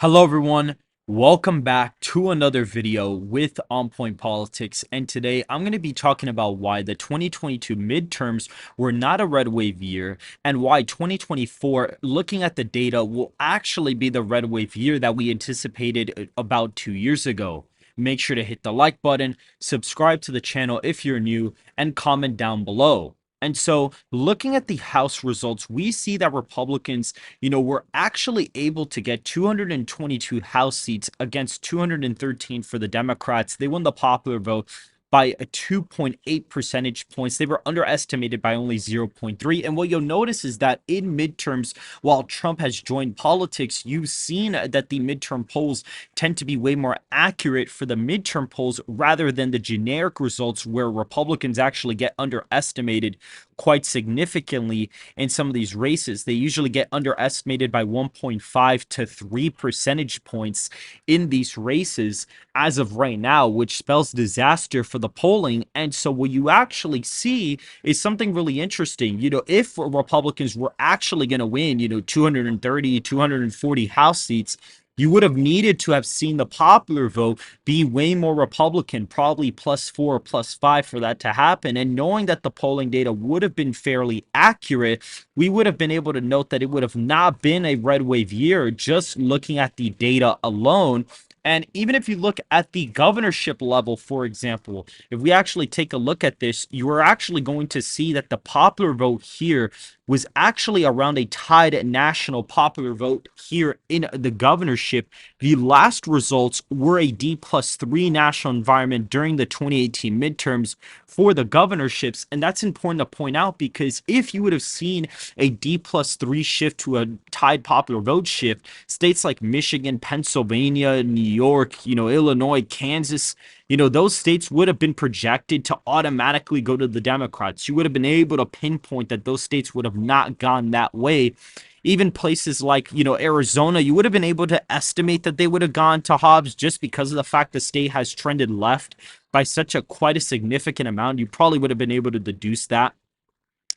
Hello everyone, welcome back to another video with On Point Politics, and today I'm going to be talking about why the 2022 midterms were not a red wave year and why 2024, looking at the data, will actually be the red wave year that we anticipated about 2 years ago. Make sure to hit the like button, subscribe to the channel if you're new, and comment down below. And so, looking at the House results, we see that Republicans were actually able to get 222 House seats against 213 for the Democrats. They won the popular vote by a 2.8 percentage points. They were underestimated by only 0.3. And what you'll notice is that in midterms, while Trump has joined politics, you've seen that the midterm polls tend to be way more accurate for the midterm polls rather than the generic results where Republicans actually get underestimated quite significantly in some of these races. They usually get underestimated by 1.5 to 3 percentage points in these races as of right now, which spells disaster for the polling. And so what you actually see is something really interesting. If Republicans were actually going to win, 230, 240 House seats, you would have needed to have seen the popular vote be way more Republican, probably +4, +5 for that to happen. And knowing that the polling data would have been fairly accurate, we would have been able to note that it would have not been a red wave year just looking at the data alone. And even if you look at the governorship level, for example, if we actually take a look at this, you are actually going to see that the popular vote here was actually around a tied national popular vote here in the governorship. The last results were a D+3 national environment during the 2018 midterms for the governorships. And that's important to point out because if you would have seen a D+3 shift to a tied popular vote shift, states like Michigan, Pennsylvania, New York, Illinois, Kansas, those states would have been projected to automatically go to the Democrats. You would have been able to pinpoint that those states would have not gone that way. Even places like, Arizona, you would have been able to estimate that they would have gone to Hobbs just because of the fact the state has trended left by quite a significant amount. You probably would have been able to deduce that,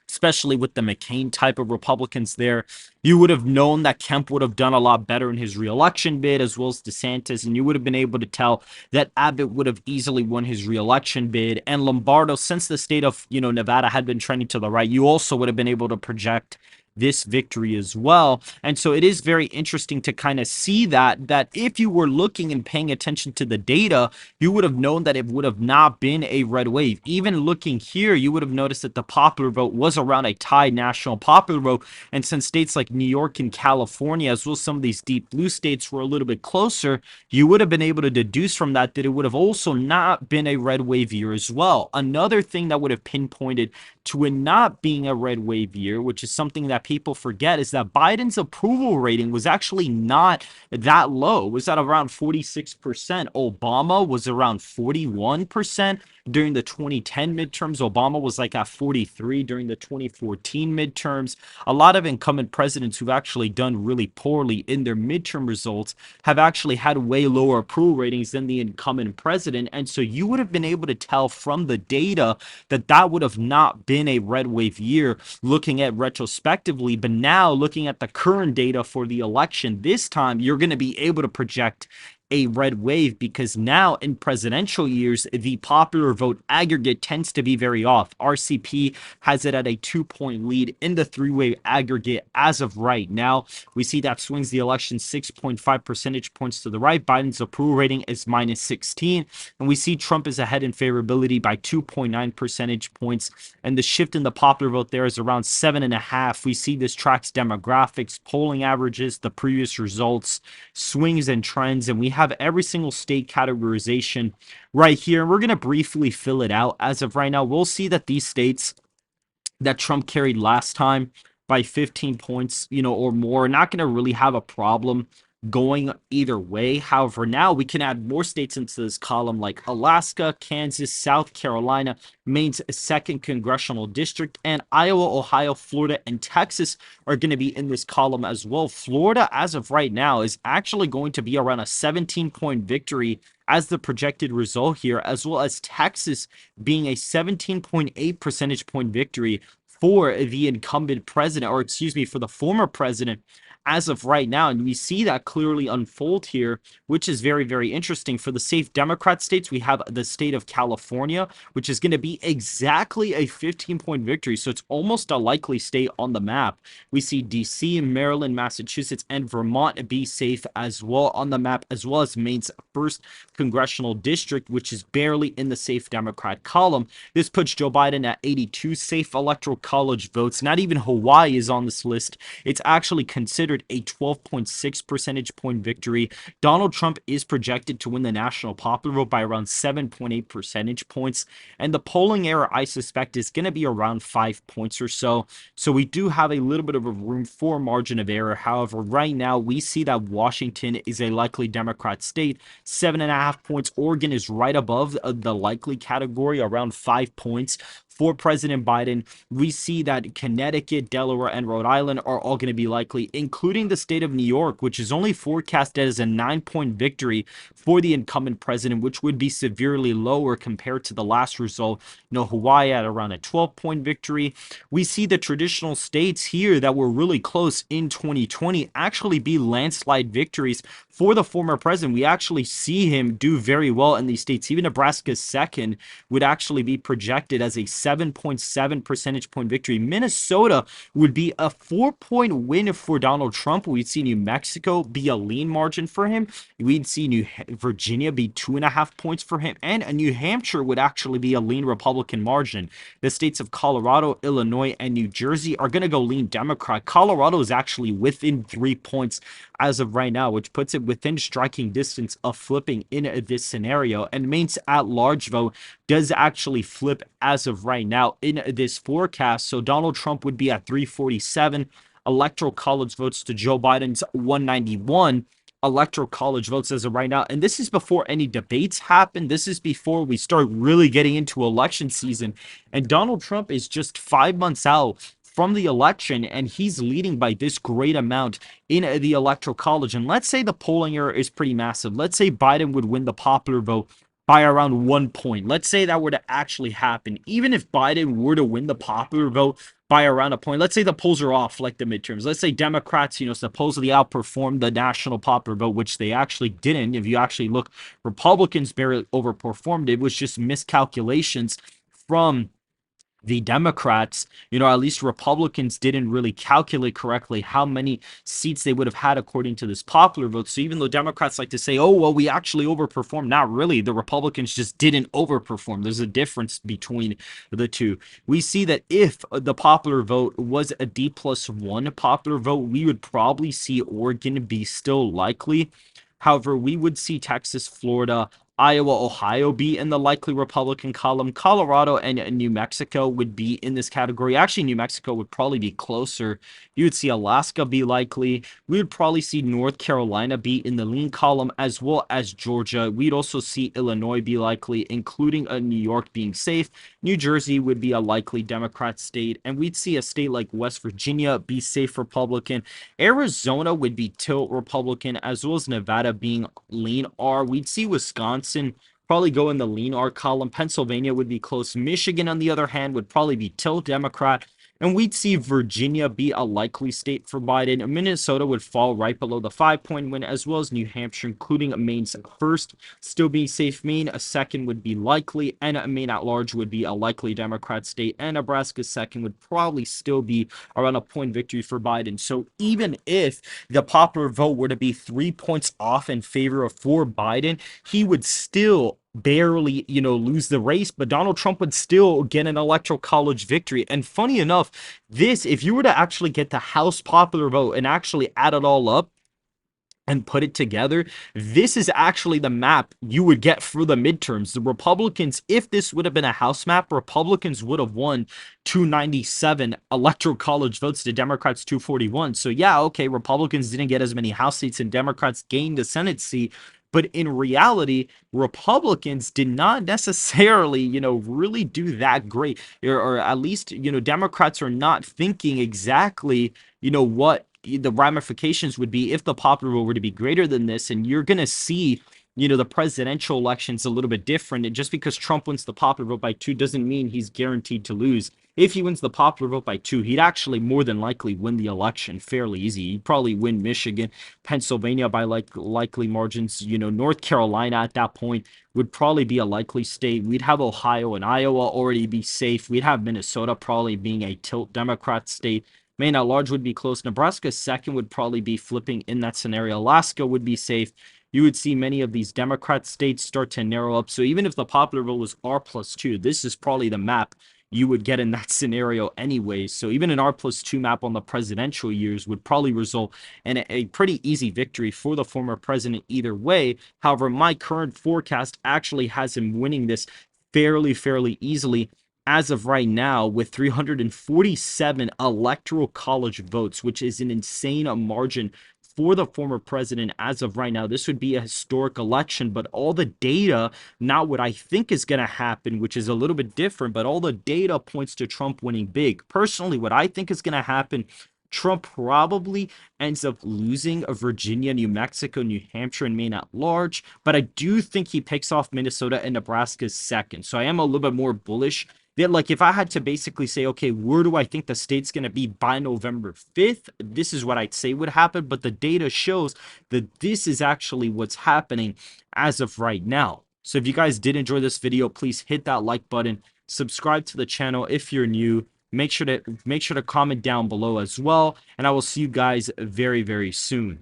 especially with the McCain type of Republicans there. You would have known that Kemp would have done a lot better in his reelection bid, as well as DeSantis, and you would have been able to tell that Abbott would have easily won his reelection bid. And Lombardo, since the state of, Nevada had been trending to the right, you also would have been able to project this victory as well. And so it is very interesting to kind of see that if you were looking and paying attention to the data, you would have known that it would have not been a red wave. Even looking here, you would have noticed that the popular vote was around a tied national popular vote. And since states like New York and California, as well as some of these deep blue states, were a little bit closer, you would have been able to deduce from that it would have also not been a red wave year as well. Another thing that would have pinpointed to it not being a red wave year, which is something that people forget, is that Biden's approval rating was actually not that low. It was at around 46%. Obama was around 41% during the 2010 midterms. Obama was like at 43 during the 2014 midterms. A lot of incumbent presidents who've actually done really poorly in their midterm results have actually had way lower approval ratings than the incumbent president. And so you would have been able to tell from the data that would have not been a red wave year looking at retrospectively. But now looking at the current data for the election, this time you're going to be able to project a red wave because now in presidential years, the popular vote aggregate tends to be very off. RCP has it at a 2-point lead in the three-way aggregate as of right now. We see that swings the election 6.5 percentage points to the right. Biden's approval rating is -16, and we see Trump is ahead in favorability by 2.9 percentage points, and the shift in the popular vote there is around 7.5. We see this tracks demographics, polling averages, the previous results, swings and trends, and we have every single state categorization right here. And we're going to briefly fill it out. As of right now, we'll see that these states that Trump carried last time by 15 points, or more, are not going to really have a problem going either way. However, now we can add more states into this column like Alaska, Kansas, South Carolina, Maine's second congressional district, and Iowa, Ohio, Florida, and Texas are going to be in this column as well. Florida, as of right now, is actually going to be around a 17-point victory as the projected result here, as well as Texas being a 17.8 percentage point victory for the incumbent president, or excuse me, for the former president, as of right now. And we see that clearly unfold here, which is very, very interesting. For the safe Democrat states, we have the state of California, which is going to be exactly a 15-point victory. So it's almost a likely state on the map. We see DC, Maryland, Massachusetts, and Vermont be safe as well on the map, as well as Maine's first congressional district, which is barely in the safe Democrat column. This puts Joe Biden at 82 safe electoral college votes. Not even Hawaii is on this list. It's actually considered a 12.6 percentage point victory. Donald Trump is projected to win the national popular vote by around 7.8 percentage points, and the polling error, I suspect, is going to be around 5 points or so. So we do have a little bit of a room for margin of error. However, right now we see that Washington is a likely Democrat state, 7.5 points. Oregon is right above the likely category, around 5 points. For President Biden, we see that Connecticut, Delaware, and Rhode Island are all going to be likely, including the state of New York, which is only forecasted as a 9-point victory for the incumbent president, which would be severely lower compared to the last result. Hawaii at around a 12-point victory. We see the traditional states here that were really close in 2020 actually be landslide victories for the former president. We actually see him do very well in these states. Even Nebraska's second would actually be projected as a 7.7 percentage point victory. Minnesota would be a 4-point win for Donald Trump. We'd see New Mexico be a lean margin for him. We'd see Virginia be 2.5 points for him. And New Hampshire would actually be a lean Republican margin. The states of Colorado, Illinois, and New Jersey are going to go lean Democrat. Colorado is actually within 3 points as of right now, which puts it within striking distance of flipping in this scenario. And Maine's at-large vote does actually flip as of right now in this forecast. So Donald Trump would be at 347 electoral college votes to Joe Biden's 191 electoral college votes as of right now. And this is before any debates happen. This is before we start really getting into election season. And Donald Trump is just 5 months out from the election, and he's leading by this great amount in the electoral college. And let's say the polling error is pretty massive. Let's say Biden would win the popular vote by around 1 point. Let's say that were to actually happen. Even if Biden were to win the popular vote by around a point, let's say the polls are off like the midterms. Let's say Democrats, supposedly outperformed the national popular vote, which they actually didn't. If you actually look, Republicans barely overperformed. It was just miscalculations from the Democrats. At least Republicans didn't really calculate correctly how many seats they would have had according to this popular vote. So even though Democrats like to say, oh, well, we actually overperformed, not really. The Republicans just didn't overperform. There's a difference between the two. We see that if the popular vote was a D+1 popular vote, we would probably see Oregon be still likely. However, we would see Texas, Florida, Iowa, Ohio be in the likely Republican column. Colorado and New Mexico would be in this category. Actually, New Mexico would probably be closer. You would see Alaska be likely. We would probably see North Carolina be in the lean column, as well as Georgia. We'd also see Illinois be likely, including New York being safe. New Jersey would be a likely Democrat state, and we'd see a state like West Virginia be safe Republican. Arizona would be tilt Republican, as well as Nevada being lean R. We'd see Wisconsin probably go in the lean R column. Pennsylvania would be close. Michigan, on the other hand, would probably be tilt Democrat. And we'd see Virginia be a likely state for Biden. Minnesota would fall right below the 5-point win, as well as New Hampshire, including Maine's first, still being safe. Maine, a second, would be likely, and Maine at large would be a likely Democrat state, and Nebraska's second would probably still be around a point victory for Biden. So even if the popular vote were to be 3 points off in favor of for Biden, he would still barely, lose the race, but Donald Trump would still get an electoral college victory. And funny enough, if you were to actually get the House popular vote and actually add it all up and put it together, this is actually the map you would get for the midterms. The Republicans, if this would have been a House map, Republicans would have won 297 electoral college votes to Democrats 241. So yeah, okay, Republicans didn't get as many House seats and Democrats gained a Senate seat. But in reality, Republicans did not necessarily, really do that great. Or at least, Democrats are not thinking exactly, what the ramifications would be if the popular vote were to be greater than this. And you're going to see the presidential election's a little bit different. And just because Trump wins the popular vote by 2 doesn't mean he's guaranteed to lose. If he wins the popular vote by 2, he'd actually more than likely win the election fairly easy. He'd probably win Michigan, Pennsylvania by likely margins. North Carolina at that point would probably be a likely state. We'd have Ohio and Iowa already be safe. We'd have Minnesota probably being a tilt Democrat state. Maine at large would be close. Nebraska second would probably be flipping in that scenario. Alaska would be safe. You would see many of these Democrat states start to narrow up. So even if the popular vote was R+2, this is probably the map you would get in that scenario anyway. So even an R+2 map on the presidential years would probably result in a pretty easy victory for the former president either way. However, my current forecast actually has him winning this fairly easily as of right now with 347 electoral college votes, which is an insane margin for the former president as of right now. This would be a historic election, but all the data, not what I think is going to happen, which is a little bit different, but all the data points to Trump winning big. Personally, what I think is going to happen, Trump probably ends up losing Virginia, New Mexico, New Hampshire, and Maine at large, but I do think he picks off Minnesota and Nebraska second. So I am a little bit more bullish that, like, if I had to basically say, okay, where do I think the state's going to be by November 5th, this is what I'd say would happen. But the data shows that this is actually what's happening as of right now. So if you guys did enjoy this video, please hit that like button, subscribe to the channel if you're new. Make sure to comment down below as well, and I will see you guys very soon.